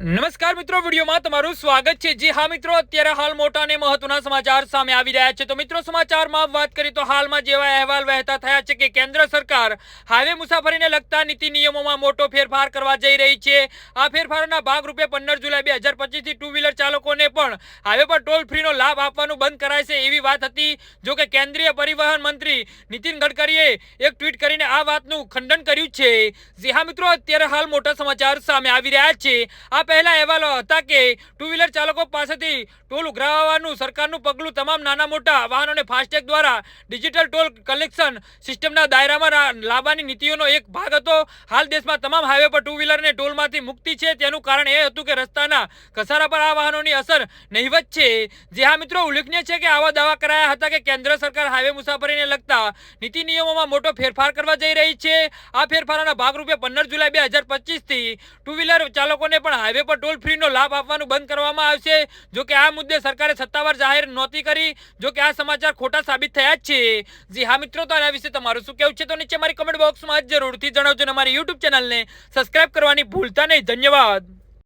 નમસ્કાર મિત્રો, વિડીયોમાં તમારું સ્વાગત છે। જી હા મિત્રો, અત્યારે હાલ મોટા અને મહત્વના સમાચાર સામે આવી રહ્યા છે। તો મિત્રો, સમાચારમાં વાત કરીએ તો હાલમાં જેવા અહેવાલ વહેતા થયા છે કે કેન્દ્ર સરકાર હાઈવે મુસાફરીને લગતા નીતિ નિયમોમાં મોટો ફેરફાર કરવા જઈ રહી છે। આ ફેરફારોના ભાગરૂપે 15 જુલાઈ 2025 થી ટુ વ્હીલર ચાલકોને પણ હાઈવે પર ટોલ ફ્રીનો લાભ આપવાનું બંધ કરાય છે એવી વાત હતી। જો કે કેન્દ્રીય પરિવહન મંત્રી નીતિન ગડકરીએ એક ટ્વીટ કરીને આ વાતનું ખંડન કર્યું છે। જી હા મિત્રો, અત્યારે હાલ મોટા સમાચાર સામે આવી રહ્યા છે। આ પહેલા અહેવાલો હતા કે ટુ વ્હીલર ચાલકો પાસેથી ટોલ ઉઘરાવવાનું સરકારનું પગલું તમામ નાના મોટા વાહનોને ફાસ્ટેગ દ્વારા ડિજિટલ ટોલ કલેક્શન સિસ્ટમના દાયરામાં લાવવાની નીતિઓનો એક ભાગ હતો। હાલ દેશમાં તમામ હાઈવે પર ટુ વ્હીલરને ટોલમાંથી મુક્તિ છે। તેનું કારણ એ હતું કે રસ્તાના ઘસારા પર આ વાહનોની અસર નહીવત છે। જે હા મિત્રો, ઉલ્લેખનીય છે કે આવા દાવા કરાયા હતા કે કેન્દ્ર સરકાર હાઈવે મુસાફરીને લગતા નીતિ નિયમોમાં મોટો ફેરફાર કરવા જઈ રહી છે। આ ફેરફારોના ભાગરૂપે 15 જુલાઈ 2025 થી ટુ વ્હીલર ચાલકોને પણ હાઈવે પર ટોલ ફ્રીનો લાભ આપવાનું બંધ કરવામાં આવશે। જો કે આ મુદ્દે સરકારે સત્તાવાર જાહેર નહોતી કરી। જો કે આ સમાચાર ખોટા સાબિત થયા છે। જી હા મિત્રો, તો આના વિશે તમારું શું કહેવું છે તો નીચે મારી કમેન્ટ બોક્સમાં જરૂરથી જણાવજો અને અમારી યુટ્યુબ ચેનલને સબસ્ક્રાઇબ કરવાની ભૂલતા નહીં। ધન્યવાદ।